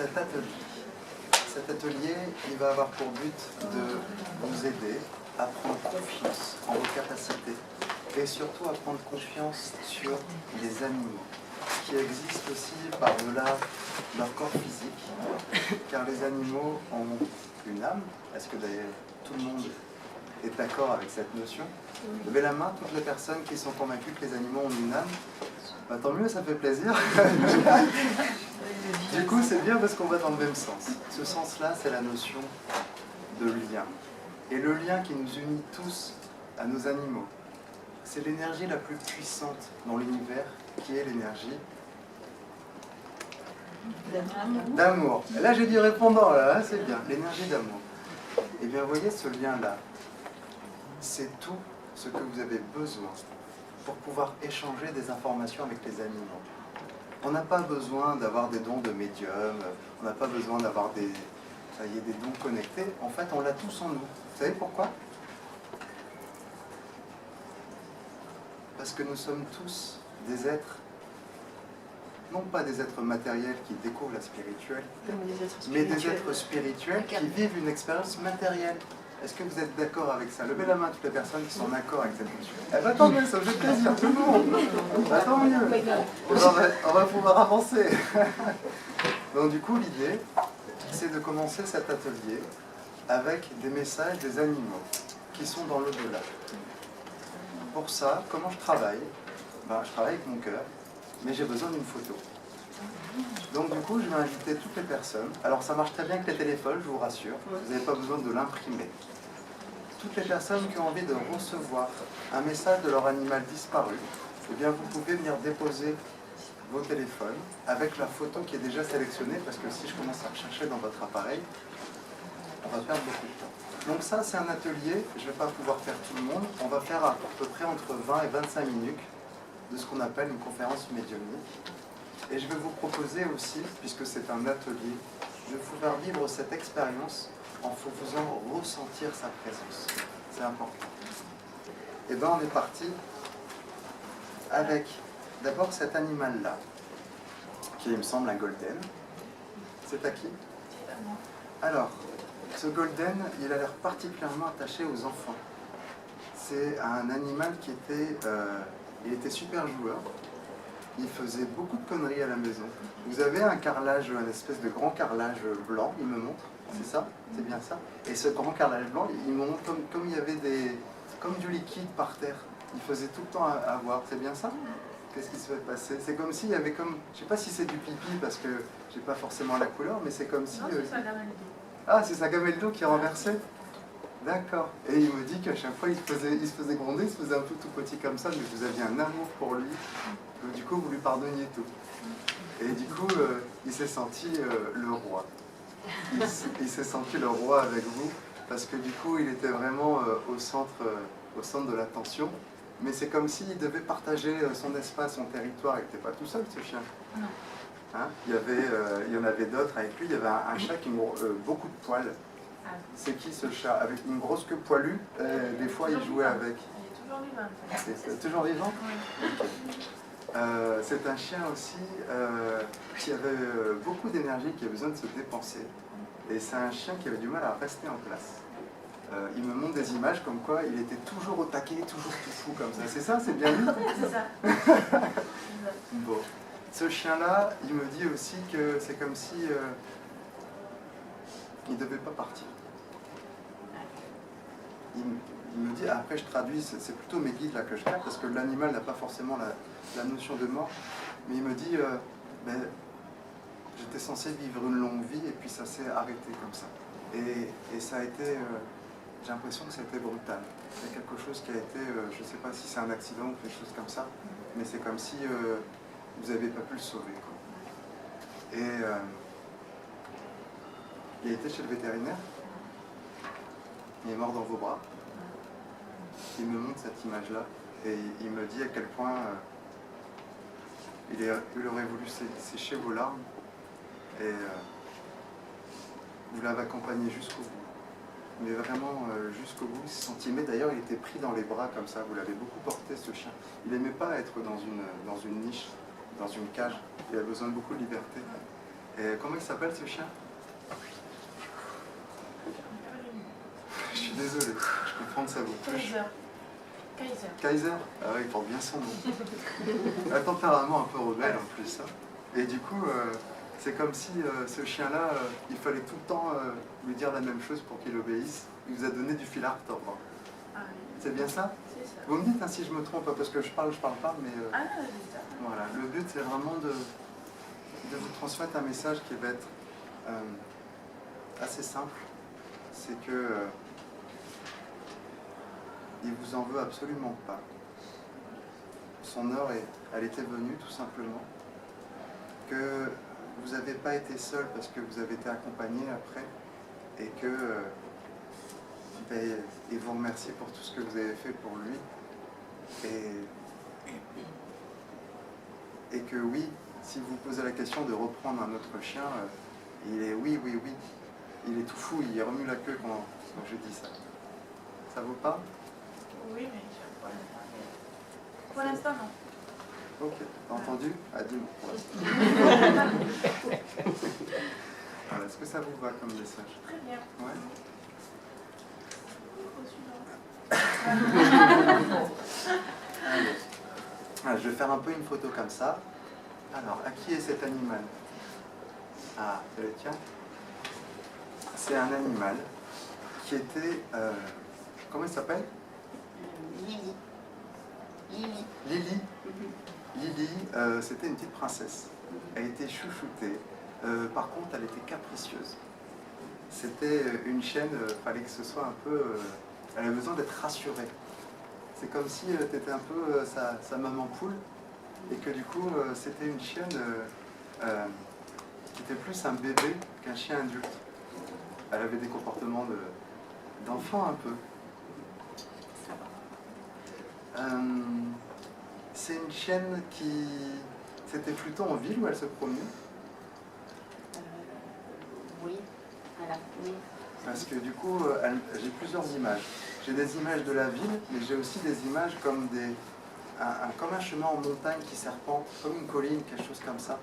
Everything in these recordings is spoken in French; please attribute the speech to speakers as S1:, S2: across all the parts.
S1: cet atelier. Cet atelier, il va avoir pour but de vous aider à prendre confiance en vos capacités et surtout à prendre confiance sur les animaux qui existent aussi par-delà leur corps physique, car les animaux ont une âme. Est-ce que d'ailleurs tout le monde est d'accord avec cette notion? Levez la main, toutes les personnes qui sont convaincues que les animaux ont une âme. Bah, tant mieux, ça fait plaisir. Du coup, c'est bien parce qu'on va dans le même sens. Ce sens-là, c'est la notion de lien. Et le lien qui nous unit tous à nos animaux, c'est l'énergie la plus puissante dans l'univers, qui est l'énergie d'amour. Et là, j'ai du répondant, là, c'est bien, l'énergie d'amour. Et bien, vous voyez, ce lien-là, c'est tout ce que vous avez besoin pour pouvoir échanger des informations avec les animaux. On n'a pas besoin d'avoir des dons de médium, on n'a pas besoin d'avoir des dons connectés. En fait, on l'a tous en nous. Vous savez pourquoi? Parce que nous sommes tous des êtres, non pas des êtres matériels qui découvrent la spiritualité, mais des êtres spirituels qui vivent une expérience matérielle. Est-ce que vous êtes d'accord avec ça? Levez la main toutes les personnes qui sont d'accord avec cette notion. Eh bien, tant mieux, ça me fait plaisir, tout le monde. Bah, tant mieux. On va pouvoir avancer. Donc du coup, l'idée, c'est de commencer cet atelier avec des messages des animaux qui sont dans l'au-delà. Pour ça, comment je travaille? Ben, je travaille avec mon cœur, mais j'ai besoin d'une photo. Donc du coup, je vais inviter toutes les personnes. Alors ça marche très bien avec les téléphones, je vous rassure. Vous n'avez pas besoin de l'imprimer. Toutes les personnes qui ont envie de recevoir un message de leur animal disparu, eh bien vous pouvez venir déposer vos téléphones avec la photo qui est déjà sélectionnée, parce que si je commence à rechercher dans votre appareil, on va perdre beaucoup de temps. Donc ça, c'est un atelier, je ne vais pas pouvoir faire tout le monde. On va faire à peu près entre 20 et 25 minutes de ce qu'on appelle une conférence médiumnique. Et je vais vous proposer aussi, puisque c'est un atelier, de vous faire vivre cette expérience en vous faisant ressentir sa présence. C'est important. Et bien on est parti avec d'abord cet animal-là, qui il me semble un golden. C'est à qui? Alors, ce golden, il a l'air particulièrement attaché aux enfants. C'est un animal qui était, il était super joueur. Il faisait beaucoup de conneries à la maison. Vous avez un carrelage, une espèce de grand carrelage blanc, il me montre, c'est ça? C'est bien ça? Et ce grand carrelage blanc, il me montre comme il y avait comme du liquide par terre. Il faisait tout le temps à voir, c'est bien ça? Qu'est-ce qui se fait passer? C'est comme s'il y avait comme, je ne sais pas si c'est du pipi parce que je n'ai pas forcément la couleur, mais c'est comme si...
S2: Non, c'est sa gamelle d'eau.
S1: Ah, c'est sa gamelle d'eau qui est renversée? D'accord. Et il me dit qu'à chaque fois, il se faisait gronder, il se faisait un peu tout petit comme ça, mais vous aviez un amour pour lui. Donc, du coup, vous lui pardonniez tout. Et du coup, il s'est senti le roi. Il s'est senti le roi avec vous, parce que du coup, il était vraiment au centre de l'attention. Mais c'est comme s'il devait partager son espace, son territoire. Il n'était pas tout seul, ce chien.
S2: Non.
S1: Hein, il y en avait d'autres avec lui. Il y avait un chat qui a beaucoup de poils. C'est qui ce chat? Avec une grosse queue poilue, des fois il jouait avec.
S2: Il est toujours vivant.
S1: C'est toujours vivant?
S2: Oui.
S1: C'est un chien aussi qui avait beaucoup d'énergie, qui avait besoin de se dépenser. Et c'est un chien qui avait du mal à rester en place. Il me montre des images comme quoi il était toujours au taquet, toujours tout fou comme ça. C'est ça? C'est bien lui?
S2: C'est ça.
S1: Bon. Ce chien-là, il me dit aussi que c'est comme si il ne devait pas partir. Il me dit, après je traduis, c'est plutôt mes guides là que je capte, parce que l'animal n'a pas forcément la notion de mort, mais il me dit, ben, j'étais censé vivre une longue vie et puis ça s'est arrêté comme ça. Et ça a été, j'ai l'impression que ça a été brutal. Il y a quelque chose qui a été, je ne sais pas si c'est un accident ou quelque chose comme ça, mais c'est comme si vous n'avez pas pu le sauver, quoi. Et il a été chez le vétérinaire. Il est mort dans vos bras. Il me montre cette image-là et il me dit à quel point il aurait voulu sécher vos larmes et vous l'avez accompagné jusqu'au bout. Mais vraiment jusqu'au bout, il s'est senti aimé. D'ailleurs, il était pris dans les bras comme ça. Vous l'avez beaucoup porté, ce chien. Il n'aimait pas être dans une niche, dans une cage. Il a besoin de beaucoup de liberté. Et comment il s'appelle ce chien? Je suis désolé, je comprends que ça vous touche.
S2: Kaiser.
S1: Kaiser? Ah oui, il porte bien son nom. Un tempérament un peu rebelle en plus. Hein. Et du coup, c'est comme si ce chien-là, il fallait tout le temps lui dire la même chose pour qu'il obéisse. Il vous a donné du fil à retordre.
S2: Ah oui.
S1: C'est bien ça?
S2: C'est ça.
S1: Vous me dites hein, si je me trompe, parce que je parle pas, mais
S2: Ah non, c'est ça.
S1: voilà. Le but, c'est vraiment de vous transmettre un message qui va être assez simple. C'est que il vous en veut absolument pas. Son heure, elle était venue tout simplement. Que vous n'avez pas été seul parce que vous avez été accompagné après et que il vous remercie pour tout ce que vous avez fait pour lui et que oui, si vous posez la question de reprendre un autre chien, il est oui, il est tout fou, il remue la queue quand je dis ça. Ça vous parle?
S2: Oui, mais pour l'instant, non.
S1: Ok, entendu? À dimanche. Voilà, est-ce que ça vous va comme message?
S2: Très bien.
S1: Ouais. Allez. Ah, je vais faire un peu une photo comme ça. Alors, à qui est cet animal? Ah, c'est le tien? C'est un animal qui était... comment il s'appelle?
S3: Lily. Lily.
S1: Lily. Lily, c'était une petite princesse. Elle était chouchoutée. Par contre, elle était capricieuse. C'était une chienne, fallait que ce soit un peu... elle avait besoin d'être rassurée. C'est comme si tu étais un peu sa maman poule et que du coup, c'était une chienne qui était plus un bébé qu'un chien adulte. Elle avait des comportements d'enfant un peu. C'est une chienne qui... C'était plutôt en ville où elle se promenait?
S3: Oui. Voilà. Oui.
S1: Parce que du coup, j'ai plusieurs images. J'ai des images de la ville, mais j'ai aussi des images comme comme un chemin en montagne qui serpente, comme une colline, quelque chose comme ça.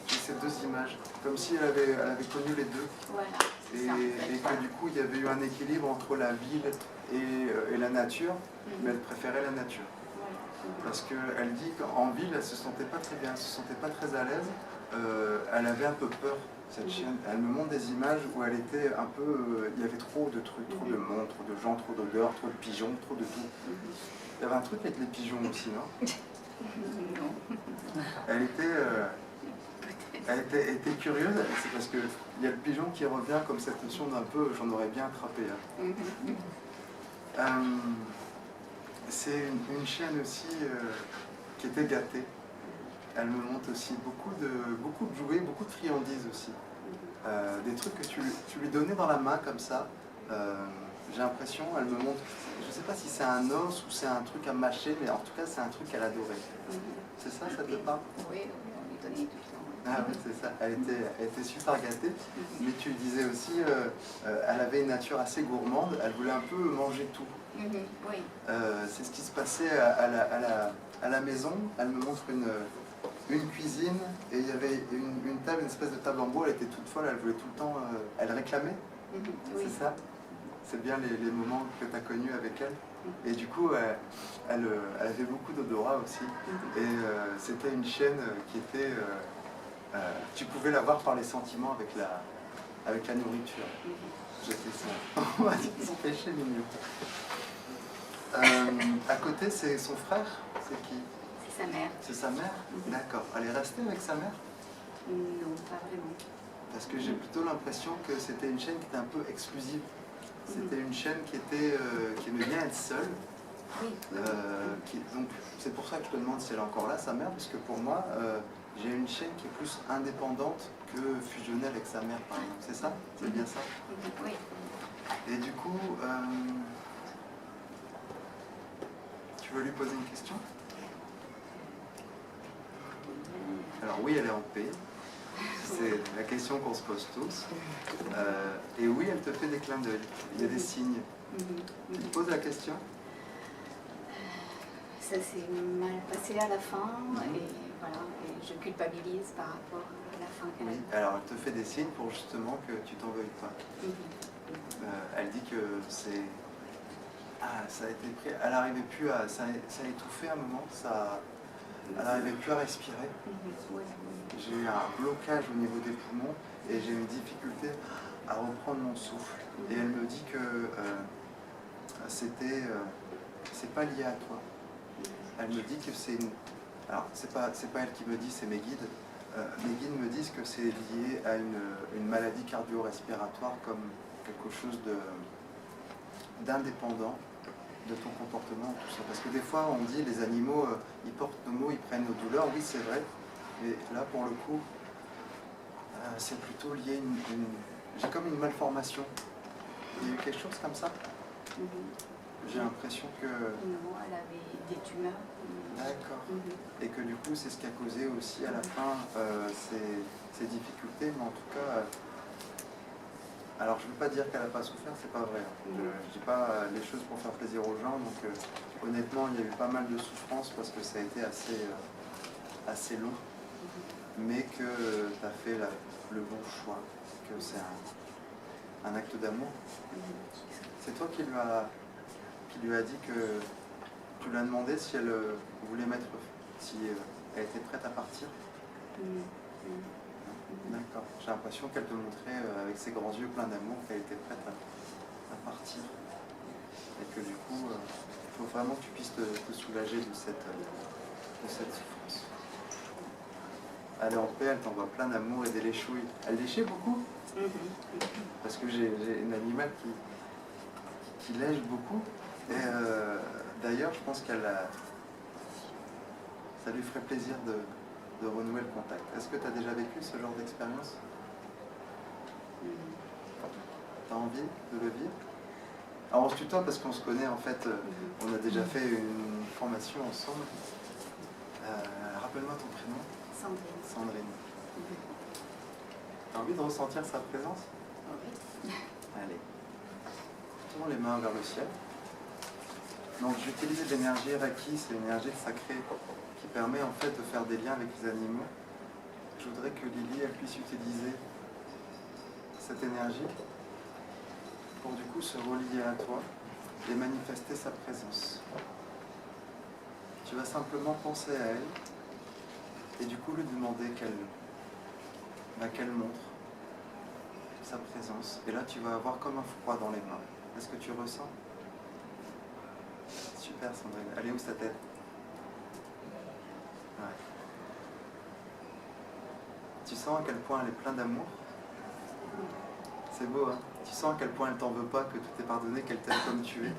S1: J'ai ces deux images, comme si elle avait connu les deux.
S3: Voilà.
S1: Et que du coup, il y avait eu un équilibre entre la ville et la nature, mais elle préférait la nature. Parce qu'elle dit qu'en ville, elle ne se sentait pas très bien, elle ne se sentait pas très à l'aise. Elle avait un peu peur, cette chienne. Elle me montre des images où elle était un peu... il y avait trop de trucs, trop de monde, trop de gens, trop d'odeurs, trop de pigeons, trop de tout. Il y avait un truc avec les pigeons aussi, non?
S3: Non.
S1: Elle était curieuse, c'est parce qu'il y a le pigeon qui revient comme cette notion d'un peu, j'en aurais bien attrapé. Hein. C'est une chienne aussi qui était gâtée. Elle me montre aussi beaucoup de jouets, beaucoup de friandises aussi. Des trucs que tu lui donnais dans la main comme ça. J'ai l'impression, elle me montre, je ne sais pas si c'est un os ou c'est un truc à mâcher, mais en tout cas c'est un truc qu'elle adorait. C'est ça, ça te parle?
S3: Oui, on lui donnait tout le temps.
S1: Ah oui, c'est ça. Elle était super gâtée. Mais tu disais aussi, elle avait une nature assez gourmande. Elle voulait un peu manger tout.
S3: Oui.
S1: C'est ce qui se passait à la maison. Elle me montre une cuisine et il y avait une table, une espèce de table en bois. Elle était toute folle. Elle voulait tout le temps. Elle réclamait.
S3: Oui.
S1: C'est ça. C'est bien les moments que tu as connus avec elle. Et du coup, elle avait beaucoup d'odorat aussi. Et c'était une chienne qui était... tu pouvais la voir par les sentiments avec la nourriture. J'étais ça. On va dire son péché mignon. À côté, c'est son frère? C'est qui?
S3: C'est sa mère.
S1: C'est sa mère? D'accord. Elle est restée avec sa mère?
S3: Non, pas vraiment.
S1: Parce que j'ai plutôt l'impression que c'était une chaîne qui était un peu exclusive. C'était une chaîne qui aimait bien être seule.
S3: Oui.
S1: Donc c'est pour ça que je te demande si elle est encore là, sa mère, parce que pour moi, j'ai une chaîne qui est plus indépendante que fusionnelle avec sa mère, par exemple. C'est ça? C'est bien ça?
S3: Oui.
S1: Et du coup, tu veux lui poser une question? Alors oui, elle est en paix. C'est la question qu'on se pose tous. Et oui, elle te fait des clins d'œil. Il y a des signes. Tu te poses la question?
S3: Ça s'est mal passé à la fin et voilà, et je culpabilise par rapport à la fin qu'elle
S1: Oui, alors elle te fait des signes pour justement que tu t'en veuilles pas. Elle dit que c'est... Ah, ça a été pris... Elle n'arrivait plus à... Ça a étouffé à un moment, elle n'arrivait plus à respirer. J'ai eu un blocage au niveau des poumons et j'ai une difficulté à reprendre mon souffle. Et elle me dit que c'est pas lié à toi. Elle me dit que c'est une... Alors, c'est pas elle qui me dit, c'est mes guides. Mes guides me disent que c'est lié à une maladie cardio-respiratoire comme quelque chose d'indépendant de ton comportement, tout ça. Parce que des fois, on dit les animaux, ils portent nos maux, ils prennent nos douleurs. Oui, c'est vrai. Mais là, pour le coup, c'est plutôt lié à j'ai comme une malformation. Il y a eu quelque chose comme ça. J'ai l'impression que...
S3: Non, elle avait des tumeurs.
S1: D'accord. Et que du coup, c'est ce qui a causé aussi à la fin ces difficultés, mais en tout cas... Alors, je ne veux pas dire qu'elle n'a pas souffert, c'est pas vrai. Je ne dis pas les choses pour faire plaisir aux gens, donc honnêtement, il y a eu pas mal de souffrance parce que ça a été assez long, mais que tu as fait le bon choix, que c'est un acte d'amour. C'est toi qui lui a dit que tu lui as demandé si elle voulait si elle était prête à partir. D'accord. J'ai l'impression qu'elle te montrait avec ses grands yeux pleins d'amour qu'elle était prête à partir. Et que du coup, il faut vraiment que tu puisses te soulager de cette souffrance. Elle est en paix, elle t'envoie plein d'amour et des léchouilles. Elle léchait beaucoup. Parce que j'ai une animale qui lèche beaucoup. Et d'ailleurs, je pense ça lui ferait plaisir de renouer le contact. Est-ce que tu as déjà vécu ce genre d'expérience? Tu as envie de le vivre? Alors on se tutoie parce qu'on se connaît en fait, on a déjà fait une formation ensemble. Rappelle-moi ton prénom.
S3: Sandrine.
S1: Sandrine. Tu as envie de ressentir sa présence?
S3: Oui.
S1: Allez. Tourne les mains vers le ciel. Donc j'ai utilisé l'énergie Reiki, c'est l'énergie sacrée qui permet en fait de faire des liens avec les animaux. Je voudrais que Lily elle puisse utiliser cette énergie pour du coup se relier à toi et manifester sa présence. Tu vas simplement penser à elle et du coup lui demander qu'elle montre sa présence. Et là tu vas avoir comme un froid dans les mains. Est-ce que tu ressens? Super Sandrine. Elle est où sa tête? Ouais. Tu sens à quel point elle est pleine d'amour? C'est beau, hein? Tu sens à quel point elle t'en veut pas, que tout est pardonné, qu'elle t'aime comme tu es.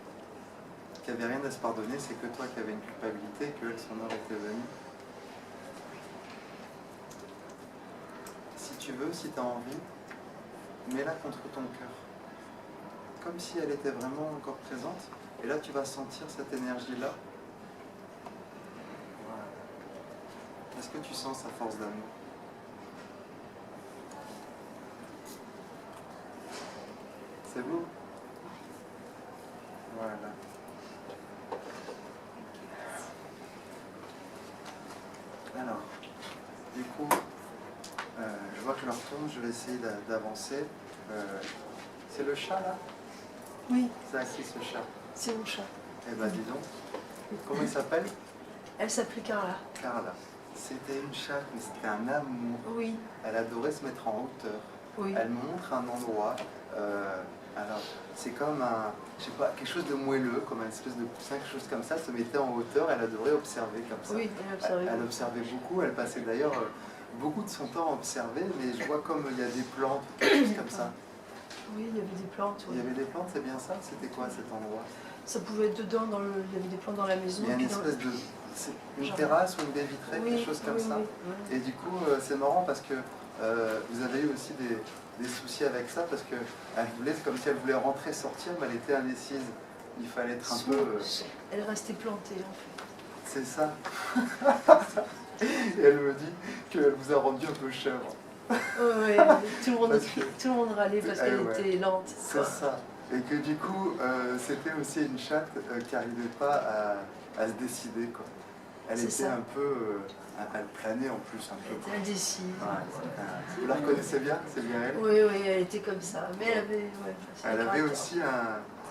S1: Qu'il n'y avait rien à se pardonner, c'est que toi qui avais une culpabilité, que elle, son heure était venue. Si tu veux, si tu as envie, mets-la contre ton cœur. Comme si elle était vraiment encore présente. Et là, tu vas sentir cette énergie-là. Voilà. Est-ce que tu sens sa force d'amour? C'est beau? Voilà. Alors, du coup, je vois que je leur tourne, je vais essayer d'avancer. C'est le chat, là?
S4: Oui,
S1: C'est à qui ce chat?
S4: c'est mon chat.
S1: Eh ben, dis donc. Comment il s'appelle?
S4: Elle s'appelait Carla.
S1: Carla. C'était une chatte, mais c'était un amour.
S4: Oui,
S1: Elle adorait se mettre en hauteur.
S4: oui.
S1: Elle me montre un endroit. Alors, c'est comme je sais pas, quelque chose de moelleux, comme une espèce de poussin, quelque chose comme ça, se mettait en hauteur. Elle adorait observer comme ça.
S4: Oui,
S1: Elle observait beaucoup. Elle passait d'ailleurs beaucoup de son temps à observer, mais je vois comme il y a des plantes, quelque chose comme ça.
S4: Oui, il y avait des plantes.
S1: Il
S4: Oui.
S1: y avait des plantes, c'est bien ça? C'était quoi cet endroit?
S4: Ça pouvait être dedans, il y avait des plantes dans la maison.
S1: Il y a une
S4: puis dans
S1: espèce de... une
S4: genre-
S1: terrasse ou une baie vitrée,
S4: Oui,
S1: quelque chose comme
S4: oui,
S1: ça.
S4: oui, oui.
S1: Et du coup, c'est marrant parce que vous avez eu aussi des soucis avec ça parce que elle voulait, c'est comme si elle voulait rentrer, sortir, mais elle était indécise. Il fallait être un peu...
S4: Elle restait plantée en fait.
S1: C'est ça. Et elle me dit qu'elle vous a rendu un peu chèvre.
S4: Ouais, tout le monde râlait parce qu'elle était lente.
S1: C'est ça. Et que du coup, c'était aussi une chatte qui n'arrivait pas à se décider, quoi. Elle était un peu... elle planait en plus un peu.
S4: Elle était indécise.
S1: Vous la reconnaissez bien? C'est bien elle?
S4: Oui, oui, elle était comme ça. Mais elle avait... Ouais,
S1: elle avait aussi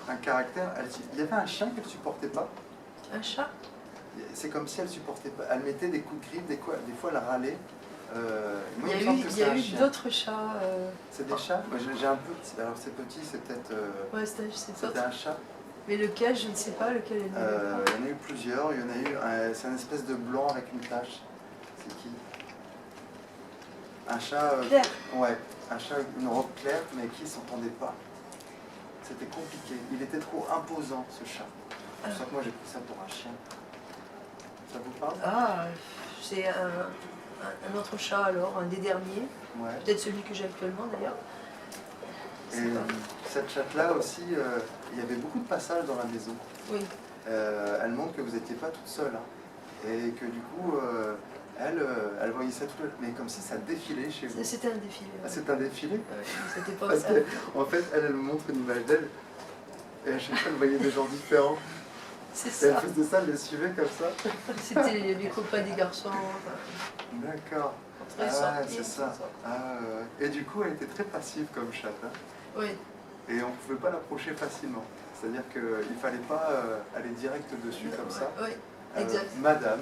S1: un caractère... Il y avait un chien qu'elle ne supportait pas.
S4: Un chat?
S1: C'est comme si elle supportait pas. Elle mettait des coups de griffe, des fois elle râlait.
S4: Moi, il y a eu d'autres chats.
S1: C'est des chats? Moi, j'ai un peu... Alors c'est petit, c'est peut-être...
S4: Ouais, c'était
S1: un chat.
S4: Mais lequel, je ne sais pas lequel est.
S1: Il y en a eu plusieurs. Il y en a eu... c'est un espèce de blanc avec une tache. C'est qui? Un chat...
S4: Claire.
S1: Ouais, un chat avec une robe claire, mais qui ne s'entendait pas. C'était compliqué. Il était trop imposant, ce chat. C'est pour ça que moi j'ai pris ça pour un chien. Ça vous parle?
S4: Ah, c'est un autre chat alors, un des derniers.
S1: Ouais.
S4: Peut-être celui que j'ai actuellement d'ailleurs.
S1: Et cette chatte-là aussi, il y avait beaucoup de passages dans la maison.
S4: Oui.
S1: Elle montre que vous n'étiez pas toute seule. Hein. Et que du coup, elle voyait ça tout le... Mais comme si ça défilait chez vous.
S4: C'était un défilé. Ouais.
S1: Ah, c'est un défilé?
S4: C'était pas
S1: Parce
S4: ça.
S1: En fait, elle me montre une image d'elle. Et à chaque fois, elle voyait des gens différents.
S4: C'est
S1: Et
S4: ça.
S1: elle faisait ça, elle les suivait comme ça.
S4: C'était les copains des garçons. Enfin,
S1: d'accord. Ah, c'est ça. Ah, et du coup, elle était très passive comme chatte. Hein.
S4: Oui.
S1: Et on ne pouvait pas l'approcher facilement. C'est-à-dire qu'il ne fallait pas aller direct dessus comme ça.
S4: Oui, exact.
S1: Madame,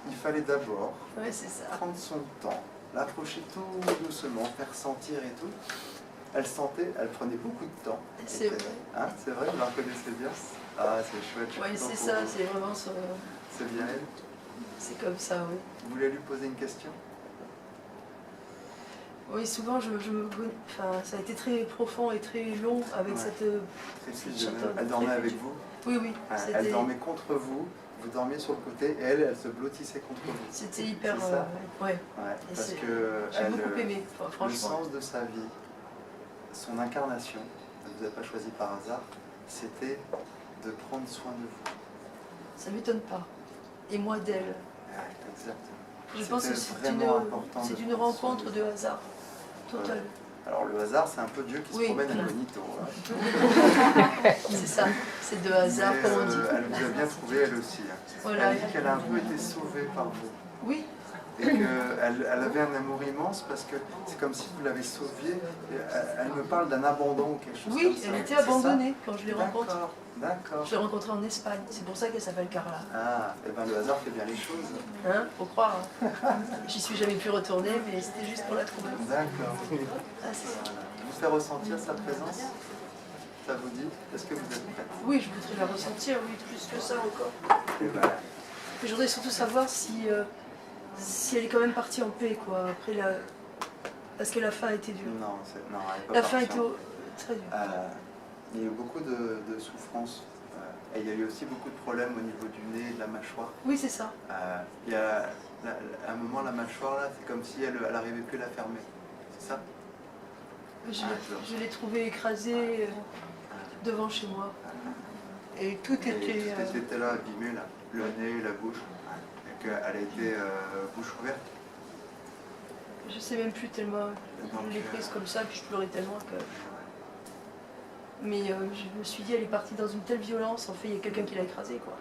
S1: il fallait d'abord
S4: prendre
S1: son temps, l'approcher tout doucement, faire sentir et tout. Elle sentait, elle prenait beaucoup de temps.
S4: C'est vrai.
S1: Hein, c'est vrai, vous la reconnaissez bien? Ah, c'est chouette.
S4: Oui, c'est ça, c'est vraiment ça.
S1: C'est bien elle?
S4: C'est comme ça, oui.
S1: Vous voulez lui poser une question?
S4: Oui, souvent, enfin, ça a été très profond et très long avec cette
S1: chatonne. Elle dormait avec vous?
S4: Oui, oui.
S1: Elle dormait contre vous, vous dormiez sur le côté et elle se blottissait contre vous.
S4: C'était hyper...
S1: ouais, parce que
S4: j'ai beaucoup aimé, franchement.
S1: Le sens de sa vie, son incarnation, elle ne vous a pas choisi par hasard, c'était de prendre soin de vous.
S4: Ça ne m'étonne pas. Et moi d'elle.
S1: Exactement.
S4: Je pense que c'est une rencontre de hasard. Total.
S1: Alors le hasard, c'est un peu Dieu qui se promène à Bonito.
S4: Hein. C'est ça, c'est de hasard, comme on dit.
S1: Elle vous a bien trouvé, elle aussi. Hein.
S4: Voilà.
S1: Elle dit qu'elle a un peu été sauvée par vous.
S4: Oui.
S1: Et qu'elle avait un amour immense parce que c'est comme si vous l'avez sauvée. Elle me parle d'un abandon ou quelque chose comme ça.
S4: Oui, elle était abandonnée quand je l'ai rencontrée.
S1: D'accord.
S4: Je l'ai rencontrée en Espagne, c'est pour ça qu'elle s'appelle Carla.
S1: Ah, et bien le hasard fait bien les choses.
S4: Hein, faut croire. Hein. J'y suis jamais pu retourner, mais c'était juste pour la trouver.
S1: D'accord.
S4: Ah, c'est ça.
S1: Vous fait ressentir sa présence? Ça vous dit? Est-ce que vous êtes prête?
S4: Oui, je voudrais la ressentir, oui, plus que ça encore.
S1: Et ben...
S4: Je voudrais surtout savoir si elle est quand même partie en paix, quoi, après parce que la fin a été dure.
S1: Non, elle est pas
S4: la
S1: partie.
S4: fin a été très dure.
S1: Il y a eu beaucoup de souffrances. Et il y a eu aussi beaucoup de problèmes au niveau du nez et de la mâchoire.
S4: Oui, c'est ça.
S1: Il y a à un moment, la mâchoire, là, c'est comme si elle n'arrivait plus à la fermer. C'est ça?
S4: Je l'ai trouvée écrasée devant chez moi. Et tout était...
S1: Tout était là, abîmé, là. Le nez, la bouche. Et qu'elle a été bouche ouverte.
S4: Je sais même plus tellement. Je l'ai prise comme ça, puis je pleurais tellement que... Mais je me suis dit, elle est partie dans une telle violence. En fait, il y a quelqu'un qui l'a écrasée, quoi.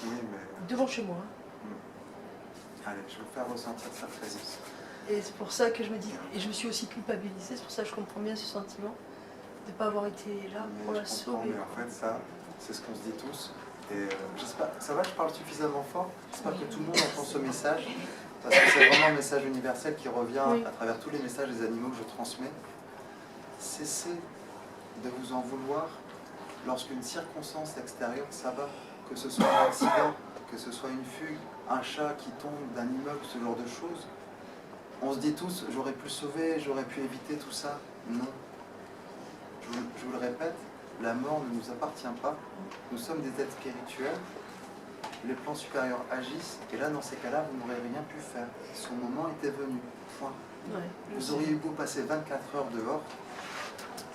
S1: Oui, mais...
S4: Devant chez moi.
S1: Allez, je vais vous faire ressentir sa présence.
S4: Et c'est pour ça que je me dis... Et je me suis aussi culpabilisée, c'est pour ça que je comprends bien ce sentiment de ne pas avoir été là pour la sauver.
S1: Mais en fait, ça, c'est ce qu'on se dit tous. Et j'espère, ça va, je parle suffisamment fort. J'espère que tout le monde entend ce message. Parce que c'est vraiment un message universel qui revient à travers tous les messages des animaux que je transmets. Cessez de vous en vouloir lorsqu'une circonstance extérieure, ça va, que ce soit un accident, que ce soit une fugue, un chat qui tombe d'un immeuble, ce genre de choses. On se dit tous, j'aurais pu sauver, j'aurais pu éviter tout ça. Non. Je vous le répète, la mort ne nous appartient pas. Nous sommes des êtres spirituels. Les plans supérieurs agissent, et là, dans ces cas-là, vous n'aurez rien pu faire. Son moment était venu. Point.
S4: Ouais,
S1: vous auriez eu beau passer 24 heures dehors,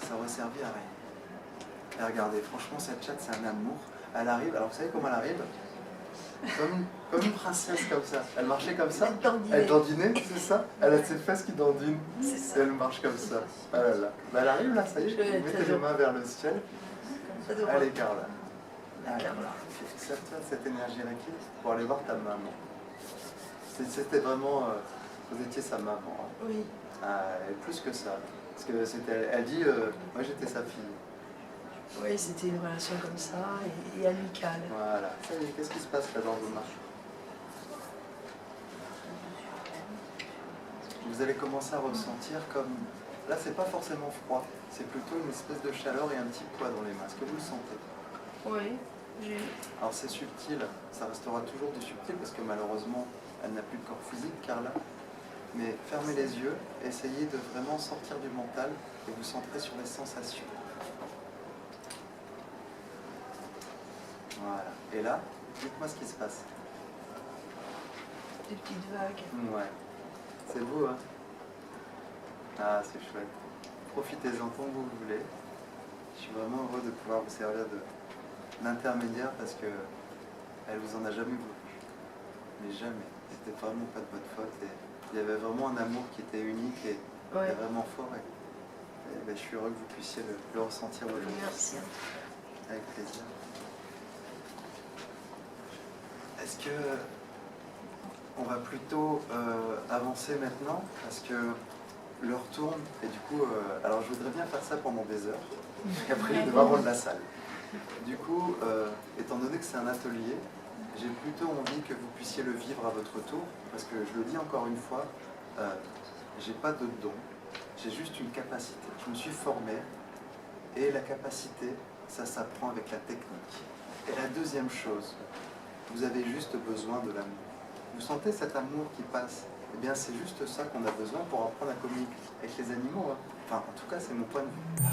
S1: ça aurait servi à rien. Et regardez, franchement, cette chatte, c'est un amour. Elle arrive, alors vous savez comment elle arrive? Comme une princesse, comme ça. Elle marchait comme ça. Elle dandinait, c'est ça? Elle a ses fesses qui dandinent. Et elle marche comme ça. Ah là là. Elle arrive là, ça y est, vous mettez les mains vers le ciel. Allez, Carla. Serre-toi de cette énergie requise pour aller voir ta maman. C'était vraiment... vous étiez sa maman. Hein.
S4: Oui.
S1: Et plus que ça. Parce que elle dit, moi j'étais sa fille.
S4: Oui, c'était une relation comme ça et amicale.
S1: Voilà. Ça y est, qu'est-ce qui se passe là dans vos mains? Vous allez commencer à ressentir comme... Là, c'est pas forcément froid. C'est plutôt une espèce de chaleur et un petit poids dans les mains. Est-ce que vous le sentez?
S4: Oui, j'ai...
S1: Alors c'est subtil. Ça restera toujours du subtil parce que malheureusement, elle n'a plus de corps physique, Carla. Mais fermez les yeux, essayez de vraiment sortir du mental et vous centrer sur les sensations. Voilà. Et là, dites-moi ce qui se passe.
S4: Des petites vagues.
S1: Ouais. C'est beau, hein? Ah, c'est chouette. Profitez-en tant que vous voulez. Je suis vraiment heureux de pouvoir vous servir d'intermédiaire parce que elle vous en a jamais voulu. Mais jamais. C'était vraiment pas de votre faute. Et il y avait vraiment un amour qui était unique et vraiment fort. Et ben, je suis heureux que vous puissiez le ressentir aujourd'hui.
S4: Merci.
S1: Avec plaisir. Est-ce que on va plutôt avancer maintenant parce que l'heure tourne et du coup, alors je voudrais bien faire ça pendant des heures et après je devrais rendre la salle. Du coup, étant donné que c'est un atelier, j'ai plutôt envie que vous puissiez le vivre à votre tour parce que je le dis encore une fois, j'ai pas de don, j'ai juste une capacité. Je me suis formé et la capacité, ça s'apprend avec la technique. Et la deuxième chose, vous avez juste besoin de l'amour. Vous sentez cet amour qui passe? Eh bien, c'est juste ça qu'on a besoin pour apprendre à communiquer avec les animaux. Hein. Enfin, en tout cas, c'est mon point de vue.